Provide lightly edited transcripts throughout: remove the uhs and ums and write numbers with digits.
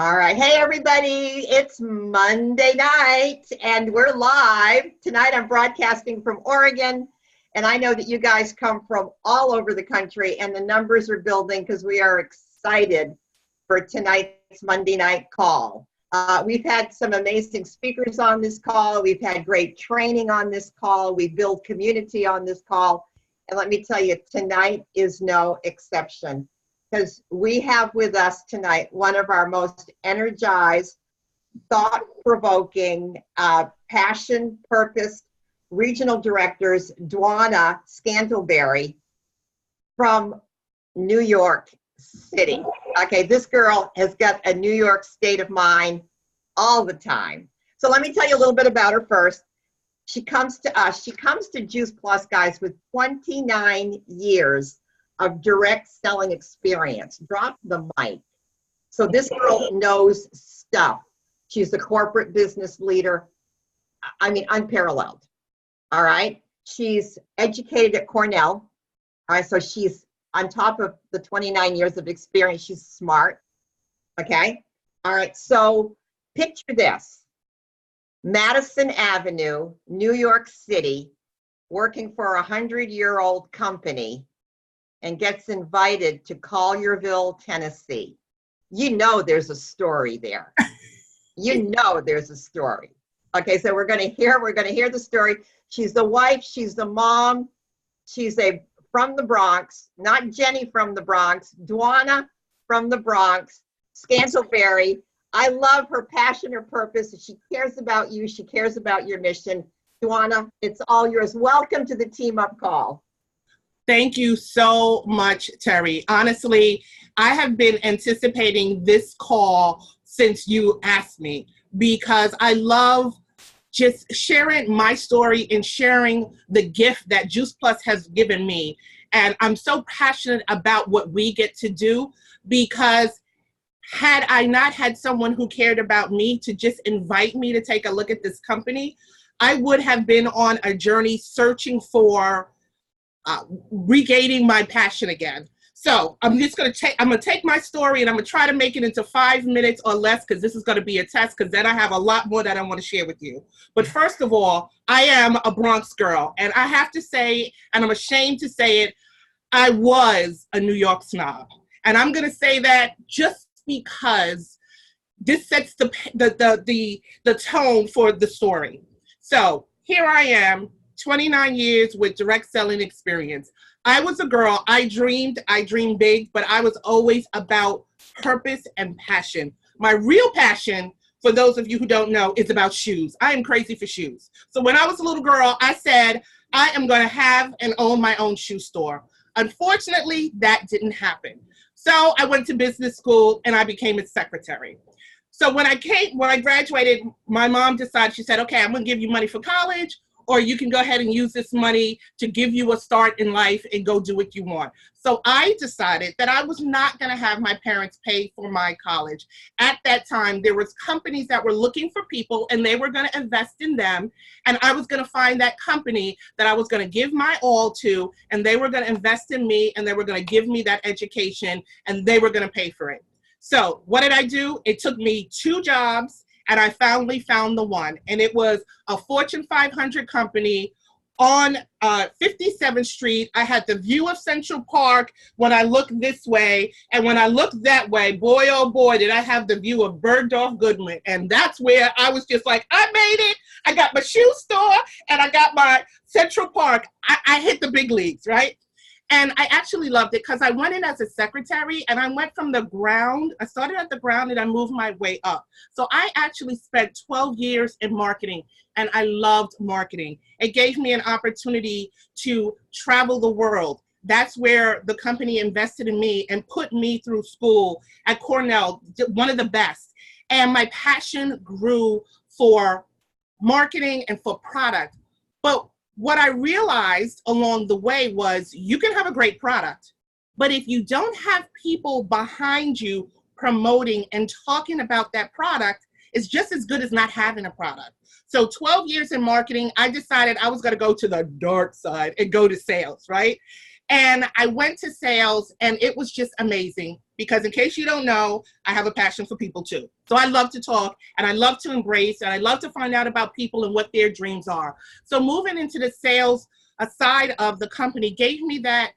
All right. Hey, everybody. It's Monday night and we're live. Tonight I'm broadcasting from Oregon. And I know that you guys come from all over the country and the numbers are building because we are excited for tonight's Monday night call. We've had some amazing speakers on this call. We've had great training on this call. We build community on this call. And let me tell you, tonight is no exception. Because we have with us tonight one of our most energized, thought-provoking, passion-purposed regional directors, Dwana Scantlebury from New York City. Okay, this girl has got a New York state of mind all the time. So let me tell you a little bit about her first. She comes to us, she comes to Juice Plus, guys, with 29 years of direct selling experience. Drop the mic. So this girl knows stuff. She's a corporate business leader. I mean, unparalleled. All right. She's educated at Cornell. All right. So she's on top of the 29 years of experience. She's smart. Okay. All right. So picture this. Madison Avenue, New York City, working for a 100-year-old company, and gets invited to Collierville, Tennessee. You know there's a story there. You know there's a story. Okay, so we're gonna hear the story. She's the wife, she's the mom, she's from the Bronx, not Jenny from the Bronx, Dwana from the Bronx, Scantlebury. I love her passion, her purpose. She cares about you, she cares about your mission. Dwana, it's all yours. Welcome to the Team Up Call. Thank you so much, Terry. Honestly, I have been anticipating this call since you asked me because I love just sharing my story and sharing the gift that Juice Plus has given me. And I'm so passionate about what we get to do because had I not had someone who cared about me to just invite me to take a look at this company, I would have been on a journey searching for regaining my passion again. So I'm gonna take my story and I'm gonna try to make it into 5 minutes or less because this is gonna be a test because then I have a lot more that I want to share with you. But first of all, I am a Bronx girl and I have to say, and I'm ashamed to say it, I was a New York snob. And I'm gonna say that just because this sets the tone for the story. So here I am, 29 years with direct selling experience. I was a girl, I dreamed big, but I was always about purpose and passion. My real passion, for those of you who don't know, is about shoes. I am crazy for shoes. So when I was a little girl, I said, I am gonna have and own my own shoe store. Unfortunately, that didn't happen. So I went to business school and I became its secretary. So when I graduated, my mom decided, she said, okay, I'm gonna give you money for college, or you can go ahead and use this money to give you a start in life and go do what you want. So I decided that I was not gonna have my parents pay for my college. At that time, there was companies that were looking for people and they were gonna invest in them. And I was gonna find that company that I was gonna give my all to, and they were gonna invest in me and they were gonna give me that education and they were gonna pay for it. So what did I do? It took me 2 jobs and I finally found the one. And it was a Fortune 500 company on 57th Street. I had the view of Central Park when I looked this way. And when I looked that way, boy, oh boy, did I have the view of Bergdorf Goodman. And that's where I was just like, I made it. I got my shoe store and I got my Central Park. I hit the big leagues, right? And I actually loved it because I went in as a secretary and I went from the ground. I started at the ground and I moved my way up. So I actually spent 12 years in marketing and I loved marketing. It gave me an opportunity to travel the world. That's where the company invested in me and put me through school at Cornell, one of the best. And my passion grew for marketing and for product. But what I realized along the way was you can have a great product, but if you don't have people behind you promoting and talking about that product, it's just as good as not having a product. So 12 years in marketing, I decided I was going to go to the dark side and go to sales, right? And I went to sales, and it was just amazing because, in case you don't know, I have a passion for people too. So I love to talk, and I love to embrace, and I love to find out about people and what their dreams are. So moving into the sales side of the company gave me that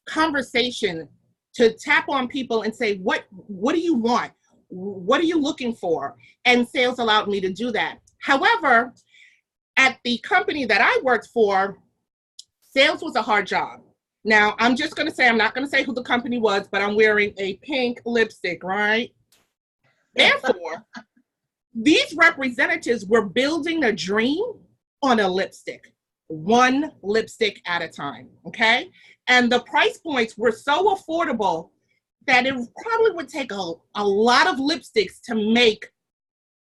conversation to tap on people and say, what do you want? What are you looking for? And sales allowed me to do that. However, at the company that I worked for, sales was a hard job. Now, I'm just going to say, I'm not going to say who the company was, but I'm wearing a pink lipstick, right? Therefore, these representatives were building a dream on a lipstick, one lipstick at a time, okay? And the price points were so affordable that it probably would take a lot of lipsticks to make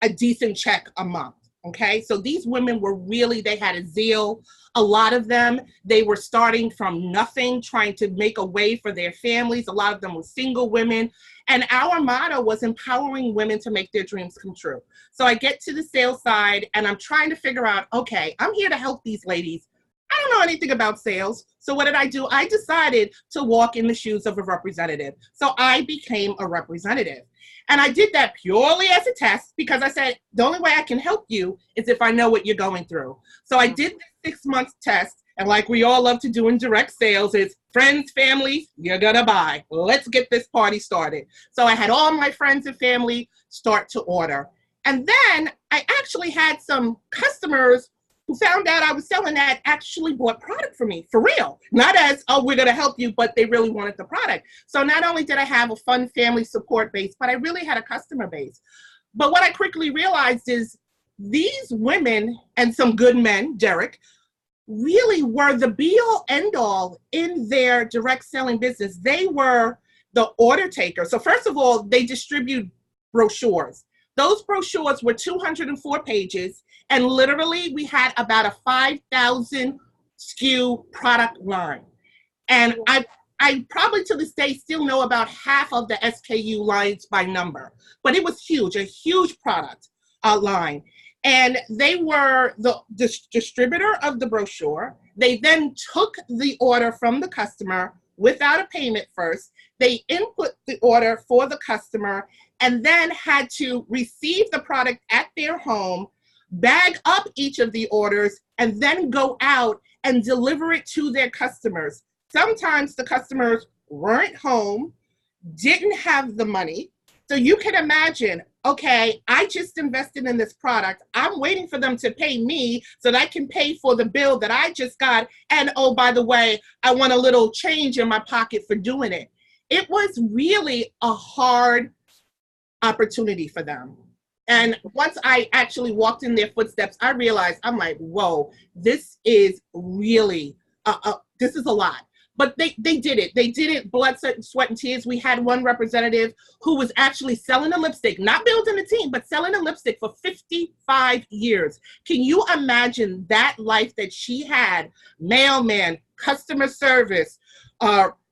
a decent check a month, okay? So these women were really, they had a zeal. A lot of them, they were starting from nothing, trying to make a way for their families. A lot of them were single women. And our motto was empowering women to make their dreams come true. So I get to the sales side and I'm trying to figure out, okay, I'm here to help these ladies. I don't know anything about sales. So what did I do? I decided to walk in the shoes of a representative. So I became a representative. And I did that purely as a test because I said, the only way I can help you is if I know what you're going through. So I did the 6-month test. And like we all love to do in direct sales, is friends, family, you're gonna buy. Let's get this party started. So I had all my friends and family start to order. And then I actually had some customers who found out I was selling that actually bought product for me, for real. Not as, oh, we're gonna help you, but they really wanted the product. So not only did I have a fun family support base, but I really had a customer base. But what I quickly realized is these women and some good men, Derek, really were the be-all, end-all in their direct selling business. They were the order taker. So first of all, they distribute brochures. Those brochures were 204 pages, and literally we had about a 5,000 SKU product line. And I probably to this day still know about half of the SKU lines by number, but it was huge, a huge product line. And they were the distributor of the brochure. They then took the order from the customer without a payment first. They input the order for the customer and then had to receive the product at their home, bag up each of the orders, and then go out and deliver it to their customers. Sometimes the customers weren't home, didn't have the money. So you can imagine, okay, I just invested in this product. I'm waiting for them to pay me so that I can pay for the bill that I just got. And oh, by the way, I want a little change in my pocket for doing it. It was really a hard opportunity for them. And once I actually walked in their footsteps, I realized, I'm like, whoa, this is really, this is a lot. But they did it. They did it, blood, sweat, and tears. We had one representative who was actually selling a lipstick, not building a team, but selling a lipstick for 55 years. Can you imagine that life that she had? Mailman, customer service,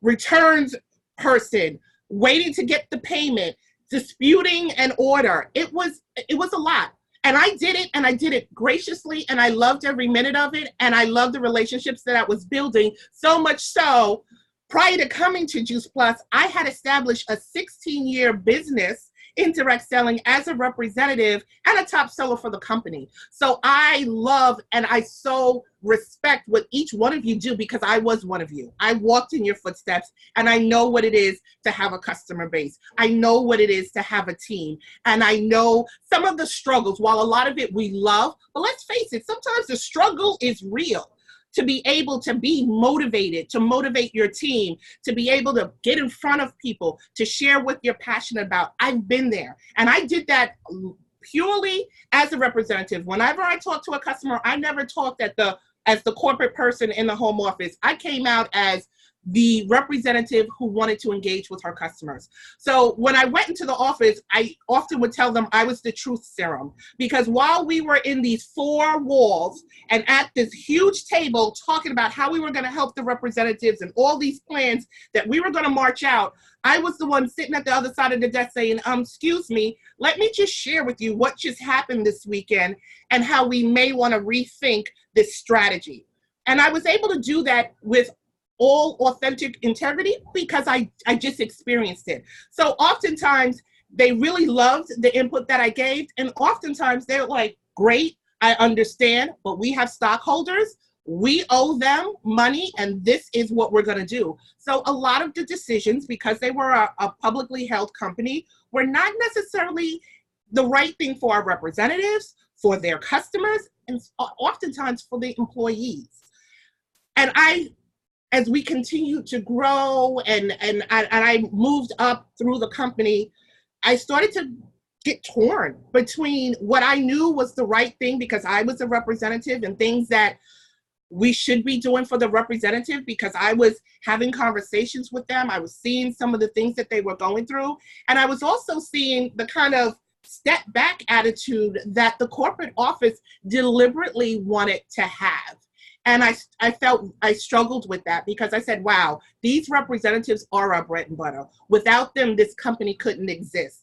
returns person, waiting to get the payment, disputing an order. It was a lot. And I did it, and I did it graciously, and I loved every minute of it, and I loved the relationships that I was building, so much so, prior to coming to Juice Plus, I had established a 16-year business in direct selling as a representative and a top seller for the company. So I love and I so respect what each one of you do because I was one of you. I walked in your footsteps and I know what it is to have a customer base. I know what it is to have a team. And I know some of the struggles, while a lot of it we love, but let's face it, sometimes the struggle is real. To be able to be motivated, to motivate your team, to be able to get in front of people, to share what you're passionate about. I've been there. And I did that purely as a representative. Whenever I talked to a customer, I never talked as the corporate person in the home office. I came out as the representative who wanted to engage with her customers. So when I went into the office, I often would tell them I was the truth serum, because while we were in these 4 walls and at this huge table talking about how we were going to help the representatives and all these plans that we were going to march out, I was the one sitting at the other side of the desk saying, excuse me, let me just share with you what just happened this weekend and how we may want to rethink this strategy. And I was able to do that with all authentic integrity because I just experienced it. So oftentimes they really loved the input that I gave. And oftentimes they're like, great, I understand, but we have stockholders. We owe them money, and this is what we're going to do. So a lot of the decisions, because they were a publicly held company, were not necessarily the right thing for our representatives, for their customers, and oftentimes for the employees. And as we continued to grow and I moved up through the company, I started to get torn between what I knew was the right thing because I was a representative and things that we should be doing for the representative because I was having conversations with them. I was seeing some of the things that they were going through. And I was also seeing the kind of step back attitude that the corporate office deliberately wanted to have. And I felt I struggled with that because I said, wow, these representatives are our bread and butter. Without them, this company couldn't exist.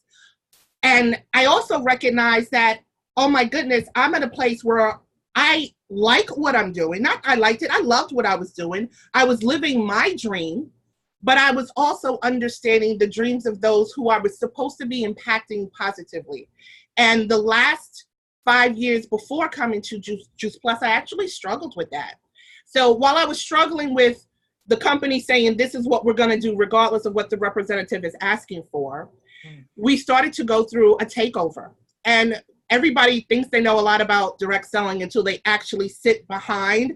And I also recognized that, oh my goodness, I'm at a place where I like what I'm doing. Not I liked it, I loved what I was doing. I was living my dream, but I was also understanding the dreams of those who I was supposed to be impacting positively. And the last 5 years before coming to Juice Plus, I actually struggled with that. So while I was struggling with the company saying this is what we're going to do regardless of what the representative is asking for, we started to go through a takeover. And everybody thinks they know a lot about direct selling until they actually sit behind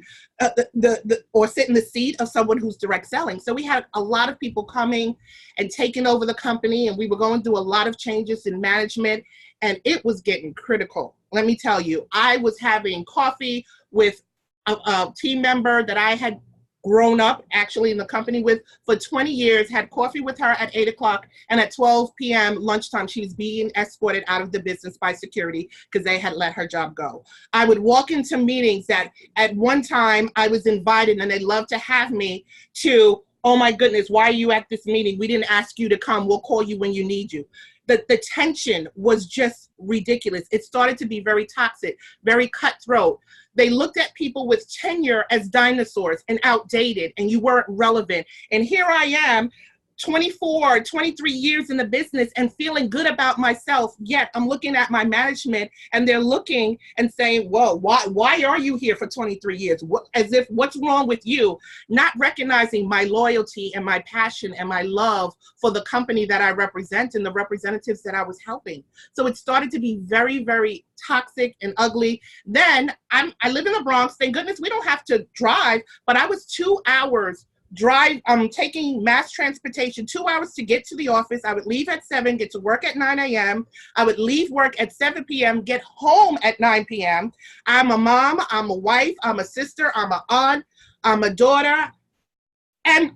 or sit in the seat of someone who's direct selling. So we had a lot of people coming and taking over the company, and we were going through a lot of changes in management, and it was getting critical. Let me tell you, I was having coffee with a team member that I had grown up actually in the company with for 20 years, had coffee with her at 8 o'clock, and at 12 p.m. lunchtime, she was being escorted out of the business by security because they had let her job go. I would walk into meetings that at one time I was invited and they loved to have me to, oh my goodness, why are you at this meeting? We didn't ask you to come. We'll call you when you need you. The tension was just ridiculous. It started to be very toxic, very cutthroat. They looked at people with tenure as dinosaurs and outdated, and you weren't relevant. And here I am, 24, 23 years in the business and feeling good about myself, yet I'm looking at my management and they're looking and saying, whoa, why are you here for 23 years? As if, what's wrong with you? Not recognizing my loyalty and my passion and my love for the company that I represent and the representatives that I was helping. So it started to be very, very toxic and ugly. Then I live in the Bronx. Thank goodness we don't have to drive, but I was 2 hours taking mass transportation, 2 hours to get to the office. I would leave at 7, get to work at 9 a.m. I would leave work at 7 p.m., get home at 9 p.m. I'm a mom, I'm a wife, I'm a sister, I'm an aunt, I'm a daughter. And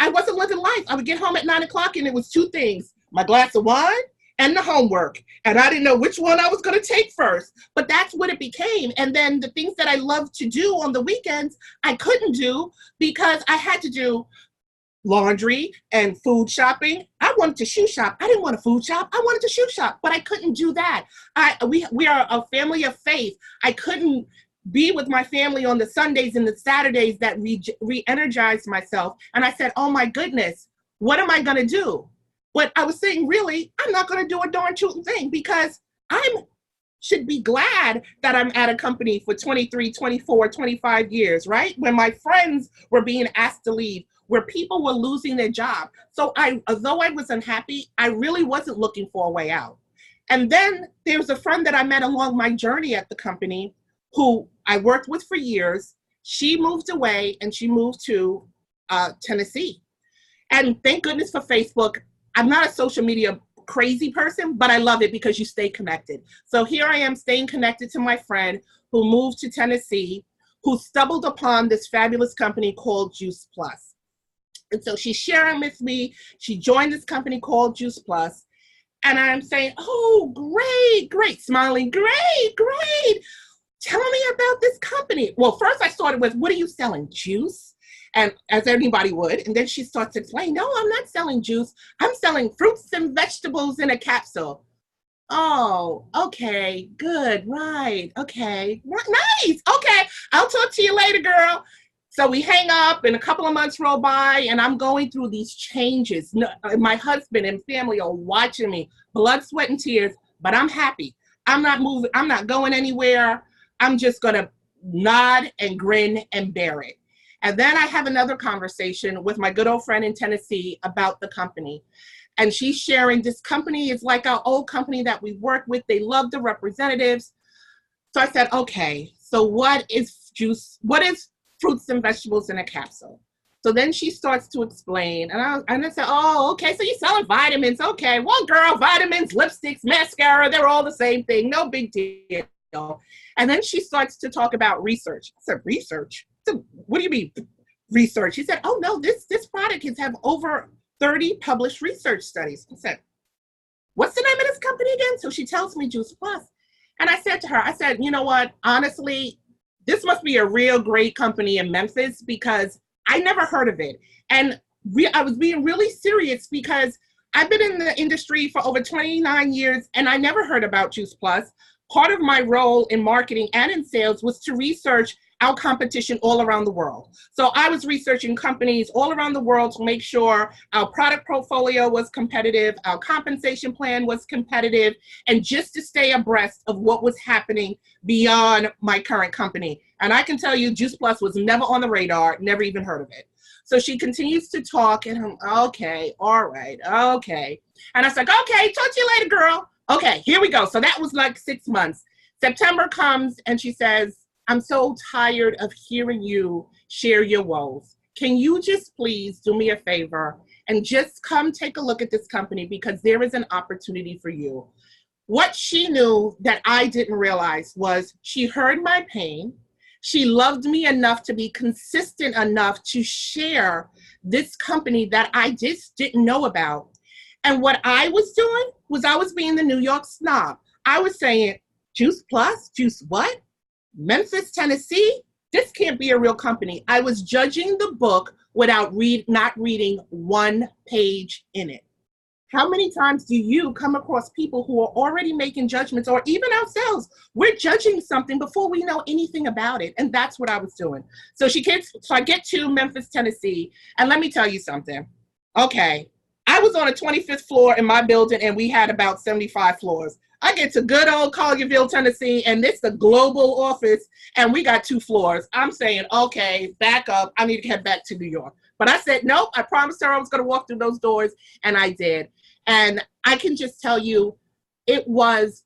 I wasn't living life. I would get home at 9 o'clock and it was two things, my glass of wine and the homework. And I didn't know which one I was going to take first, but that's what it became. And then the things that I loved to do on the weekends, I couldn't do because I had to do laundry and food shopping. I wanted to shoe shop. I didn't want to food shop. I wanted to shoe shop, but I couldn't do that. We are a family of faith. I couldn't be with my family on the Sundays and the Saturdays that re-energized myself. And I said, oh my goodness, what am I going to do? But I was saying, really, I'm not going to do a darn tootin' thing because I should be glad that I'm at a company for 23, 24, 25 years, right? When my friends were being asked to leave, where people were losing their job. So although I was unhappy, I really wasn't looking for a way out. And then there was a friend that I met along my journey at the company who I worked with for years. She moved away and she moved to Tennessee. And thank goodness for Facebook. I'm not a social media crazy person, but I love it because you stay connected. So here I am staying connected to my friend who moved to Tennessee, who stumbled upon this fabulous company called Juice Plus. And so she's sharing with me, she joined this company called Juice Plus. And I'm saying, oh, great, smiling, great. Tell me about this company. Well, first I started with, what are you selling, juice? And as anybody would, and then she starts to explain, no, I'm not selling juice. I'm selling fruits and vegetables in a capsule. Oh, okay, good, right, okay, nice, okay. I'll talk to you later, girl. So we hang up and a couple of months roll by and I'm going through these changes. My husband and family are watching me, blood, sweat, and tears, but I'm happy. I'm not moving. I'm not going anywhere. I'm just going to nod and grin and bear it. And then I have another conversation with my good old friend in Tennessee about the company. And she's sharing this company is like our old company that we work with. They love the representatives. So I said, okay, so what is juice? What is fruits and vegetables in a capsule? So then she starts to explain. And I said, oh, okay, so you're selling vitamins. Okay, well, girl, vitamins, lipsticks, mascara, they're all the same thing. No big deal. And then she starts to talk about research. I said, research? So, what do you mean research? She said, oh, no, this product has have over 30 published research studies. I said, what's the name of this company again? So she tells me Juice Plus. And I said to her, I said, you know what, honestly, this must be a real great company in Memphis because I never heard of it. And I was being really serious because I've been in the industry for over 29 years and I never heard about Juice Plus. Part of my role in marketing and in sales was to research our competition all around the world. So I was researching companies all around the world to make sure our product portfolio was competitive, our compensation plan was competitive, and just to stay abreast of what was happening beyond my current company. And I can tell you, Juice Plus was never on the radar, never even heard of it. So she continues to talk, and I'm, okay, all right, okay. And I was like, okay, talk to you later, girl. Okay, here we go. So that was like 6 months. September comes, and she says, I'm so tired of hearing you share your woes. Can you just please do me a favor and just come take a look at this company because there is an opportunity for you. What she knew that I didn't realize was she heard my pain. She loved me enough to be consistent enough to share this company that I just didn't know about. And what I was doing was I was being the New York snob. I was saying, Juice Plus? Juice what? Memphis, Tennessee? This can't be a real company. I was judging the book without not reading one page in it. How many times do you come across people who are already making judgments, or even ourselves, we're judging something before we know anything about it? And that's what I was doing. So I get to Memphis, Tennessee, and let me tell you something. Okay, I was on the 25th floor in my building, and we had about 75 floors. I get to good old Collierville, Tennessee, and it's the global office, and we got 2 floors. I'm saying, okay, back up. I need to head back to New York. But I said, nope, I promised her I was going to walk through those doors, and I did. And I can just tell you, it was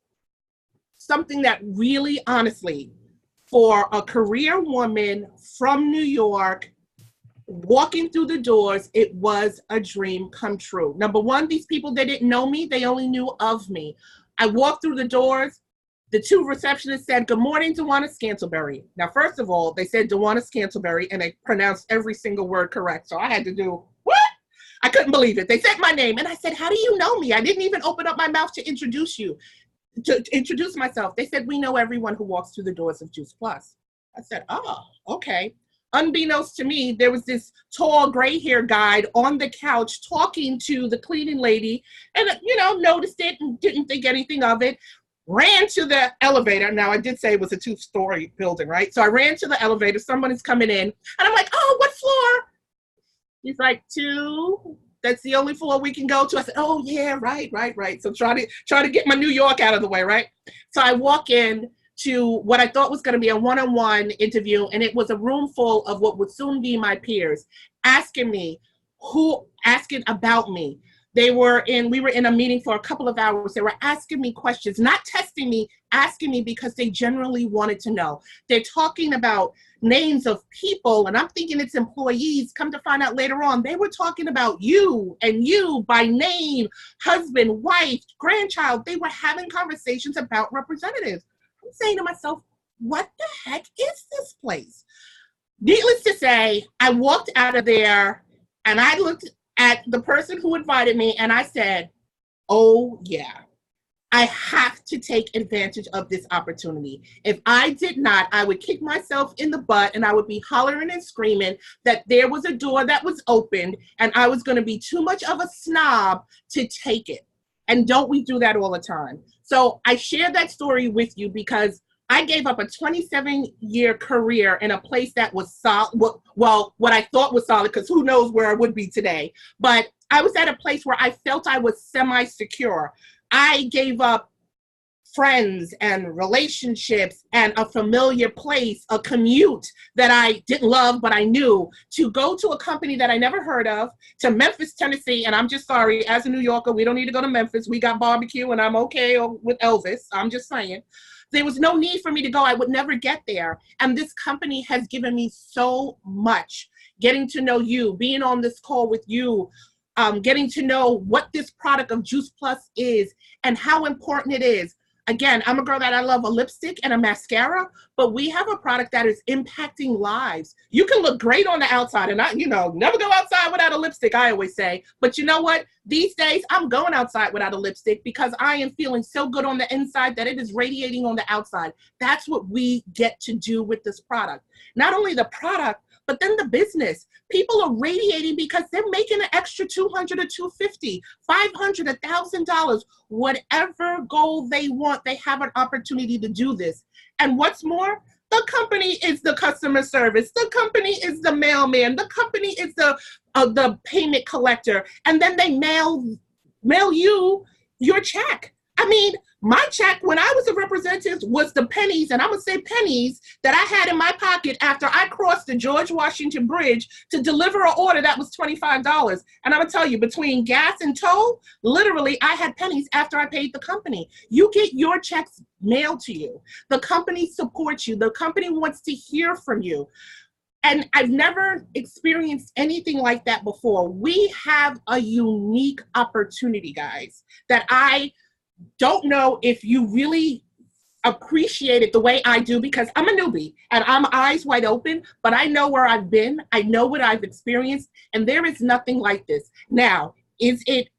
something that really, honestly, for a career woman from New York, walking through the doors, it was a dream come true. Number one, these people, they didn't know me. They only knew of me. I walked through the doors. The 2 receptionists said, good morning, Dwana Scantlebury. Now, first of all, they said Dwana Scantlebury, and they pronounced every single word correct. So I had to do, what? I couldn't believe it. They said my name, and I said, how do you know me? I didn't even open up my mouth to introduce myself. They said, we know everyone who walks through the doors of Juice Plus. I said, oh, okay. Unbeknownst to me, there was this tall gray-haired guy on the couch talking to the cleaning lady and, noticed it and didn't think anything of it. Ran to the elevator. Now, I did say it was a 2-story building, right? So I ran to the elevator. Someone is coming in. And I'm like, oh, what floor? He's like, 2. That's the only floor we can go to. I said, oh, yeah, right. So try to get my New York out of the way, right? So I walk in to what I thought was going to be a one-on-one interview, and it was a room full of what would soon be my peers, asking about me. We were in a meeting for a couple of hours. They were asking me questions, not testing me, asking me because they generally wanted to know. They're talking about names of people, and I'm thinking it's employees. Come to find out later on, they were talking about you and you by name, husband, wife, grandchild. They were having conversations about representatives. I'm saying to myself, what the heck is this place? Needless to say, I walked out of there and I looked at the person who invited me and I said, oh yeah, I have to take advantage of this opportunity. If I did not, I would kick myself in the butt and I would be hollering and screaming that there was a door that was opened and I was going to be too much of a snob to take it. And don't we do that all the time? So I share that story with you because I gave up a 27-year career in a place that was solid. Well, what I thought was solid, because who knows where I would be today. But I was at a place where I felt I was semi-secure. I gave up friends and relationships and a familiar place, a commute that I didn't love, but I knew, to go to a company that I never heard of, to Memphis, Tennessee. And I'm just sorry, as a New Yorker, we don't need to go to Memphis. We got barbecue and I'm okay with Elvis. I'm just saying. There was no need for me to go. I would never get there. And this company has given me so much. Getting to know you, being on this call with you, getting to know what this product of Juice Plus is and how important it is. Again, I'm a girl that I love a lipstick and a mascara, but we have a product that is impacting lives. You can look great on the outside, and never go outside without a lipstick, I always say. But you know what? These days, I'm going outside without a lipstick because I am feeling so good on the inside that it is radiating on the outside. That's what we get to do with this product. Not only the product, but then the business. People are radiating because they're making an extra $200 or $250, $500, $1,000, whatever goal they want. They have an opportunity to do this. And what's more, the company is the customer service. The company is the mailman. The company is the payment collector. And then they mail you your check. I mean, my check when I was a representative was the pennies, and I'm going to say pennies, that I had in my pocket after I crossed the George Washington Bridge to deliver an order that was $25. And I'm going to tell you, between gas and toll, literally, I had pennies after I paid the company. You get your checks mailed to you. The company supports you. The company wants to hear from you. And I've never experienced anything like that before. We have a unique opportunity, guys, that I don't know if you really appreciate it the way I do, because I'm a newbie and I'm eyes wide open, but I know where I've been. I know what I've experienced, and there is nothing like this. Now, is it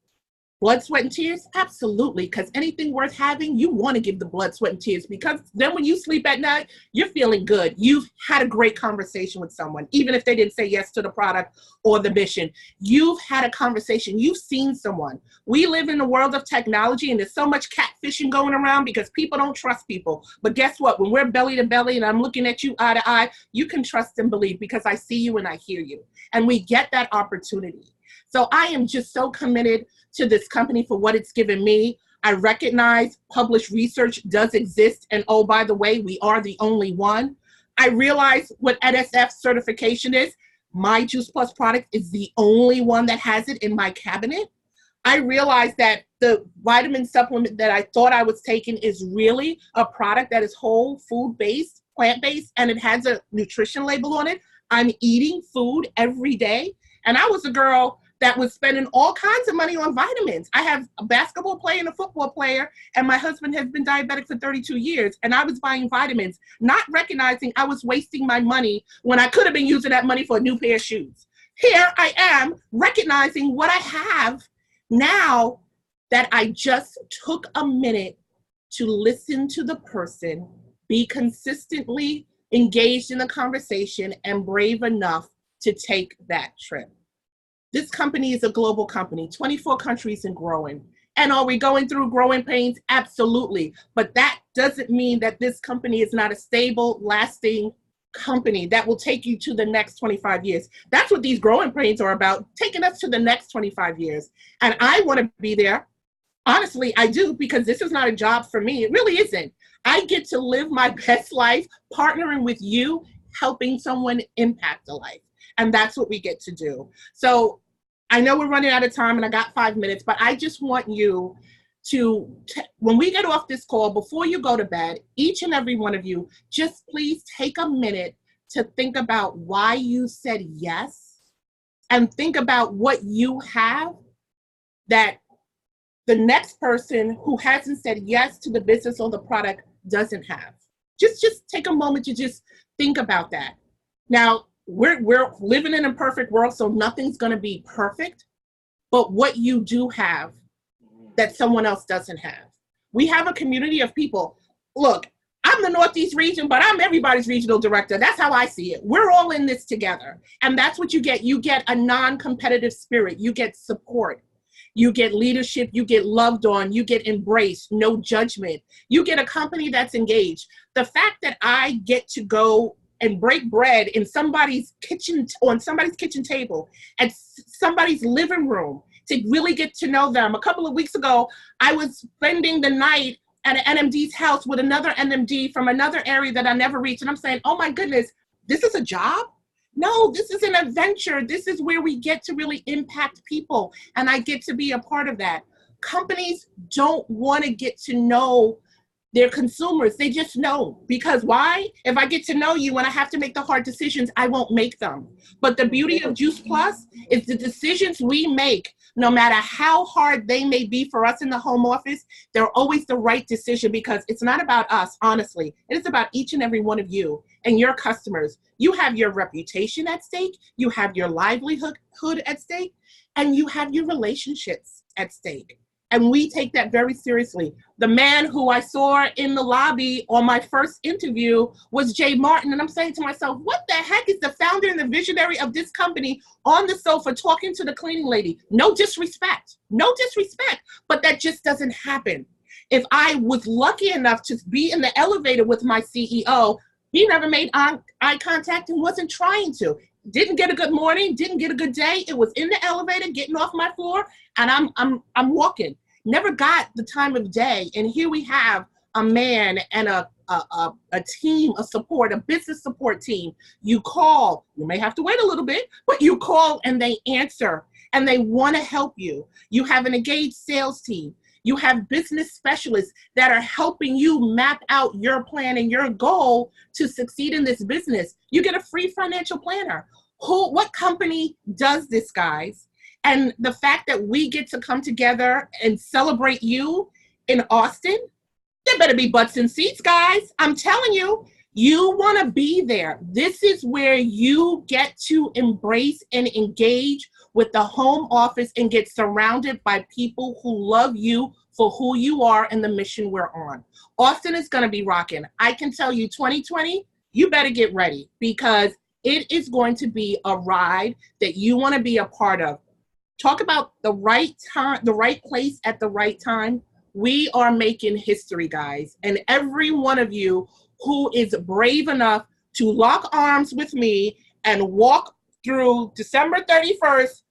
blood, sweat, and tears? Absolutely, because anything worth having, you want to give the blood, sweat, and tears, because then when you sleep at night, you're feeling good. You've had a great conversation with someone, even if they didn't say yes to the product or the mission. You've had a conversation. You've seen someone. We live in the world of technology, and there's so much catfishing going around because people don't trust people. But guess what? When we're belly to belly and I'm looking at you eye to eye, you can trust and believe because I see you and I hear you. And we get that opportunity. So I am just so committed to this company for what it's given me. I recognize published research does exist. And oh, by the way, we are the only one. I realize what NSF certification is. My Juice Plus product is the only one that has it in my cabinet. I realized that the vitamin supplement that I thought I was taking is really a product that is whole food-based, plant-based, and it has a nutrition label on it. I'm eating food every day. And I was a girl that was spending all kinds of money on vitamins. I have a basketball player and a football player, and my husband has been diabetic for 32 years, and I was buying vitamins, not recognizing I was wasting my money when I could have been using that money for a new pair of shoes. Here I am recognizing what I have now that I just took a minute to listen to the person, be consistently engaged in the conversation, and brave enough to take that trip. This company is a global company, 24 countries and growing. And are we going through growing pains? Absolutely. But that doesn't mean that this company is not a stable, lasting company that will take you to the next 25 years. That's what these growing pains are about, taking us to the next 25 years. And I want to be there. Honestly, I do, because this is not a job for me. It really isn't. I get to live my best life partnering with you, helping someone impact a life. And that's what we get to do. So I know we're running out of time and I got 5 minutes, but I just want you to, when we get off this call, before you go to bed, each and every one of you, just please take a minute to think about why you said yes, and think about what you have that the next person who hasn't said yes to the business or the product doesn't have. Just take a moment to just think about that. Now, we're living in a perfect world, so nothing's going to be perfect, but what you do have that someone else doesn't have. We have a community of people. Look, I'm the Northeast region, but I'm everybody's regional director. That's how I see it. We're all in this together. And that's what you get. You get a non-competitive spirit. You get support. You get leadership, you get loved on, you get embraced, no judgment. You get a company that's engaged. The fact that I get to go and break bread in somebody's kitchen, on somebody's kitchen table, at somebody's living room, to really get to know them. A couple of weeks ago, I was spending the night at an NMD's house with another NMD from another area that I never reached. And I'm saying, oh my goodness, this is a job? No, this is an adventure. This is where we get to really impact people. And I get to be a part of that. Companies don't want to get to know their consumers. They just know. Because why? If I get to know you and I have to make the hard decisions, I won't make them. But the beauty of Juice Plus is the decisions we make, no matter how hard they may be for us in the home office, they're always the right decision, because it's not about us, honestly. It is about each and every one of you and your customers. You have your reputation at stake, you have your livelihood at stake, and you have your relationships at stake. And we take that very seriously. The man who I saw in the lobby on my first interview was Jay Martin. And I'm saying to myself, what the heck is the founder and the visionary of this company on the sofa talking to the cleaning lady? No disrespect, but that just doesn't happen. If I was lucky enough to be in the elevator with my CEO, he never made eye contact and wasn't trying to. Didn't get a good morning, didn't get a good day. It was in the elevator, getting off my floor, and I'm walking. Never got the time of day. And here we have a man and a team of support, a business support team. You call, you may have to wait a little bit, but you call and they answer and they want to help you. You have an engaged sales team. You have business specialists that are helping you map out your plan and your goal to succeed in this business. You get a free financial planner. What company does this, guys? And the fact that we get to come together and celebrate you in Austin, there better be butts and seats, guys. I'm telling you, you want to be there. This is where you get to embrace and engage with the home office and get surrounded by people who love you for who you are and the mission we're on. Austin is going to be rocking. I can tell you 2020, you better get ready, because it is going to be a ride that you want to be a part of. Talk about the right time, the right place at the right time. We are making history, guys. And every one of you who is brave enough to lock arms with me and walk through December 31st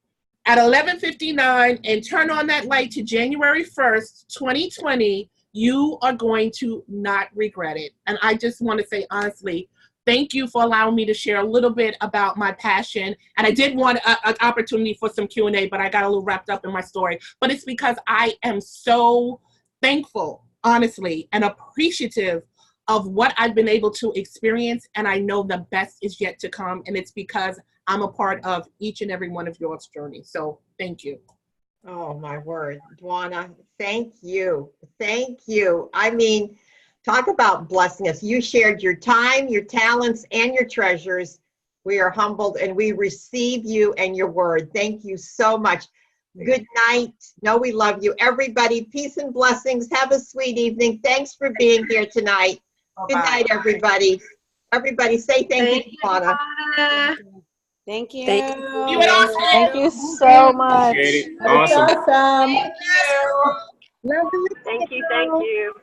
at 11:59 and turn on that light to January 1st, 2020, you are going to not regret it. And I just want to say, honestly, thank you for allowing me to share a little bit about my passion. And I did want an opportunity for some Q&A, but I got a little wrapped up in my story. But it's because I am so thankful, honestly, and appreciative of what I've been able to experience. And I know the best is yet to come. And it's because I'm a part of each and every one of your journeys. So thank you. Oh, my word. Dwana, thank you. Thank you. I mean, talk about blessing us. You shared your time, your talents, and your treasures. We are humbled and we receive you and your word. Thank you so much. Good night. No, we love you. Everybody, peace and blessings. Have a sweet evening. Thanks for being here tonight. Good night, everybody. Everybody say thank you, Dwana. Thank you. Thank you. Thank you so much. Awesome. Awesome. Thank you. Thank you.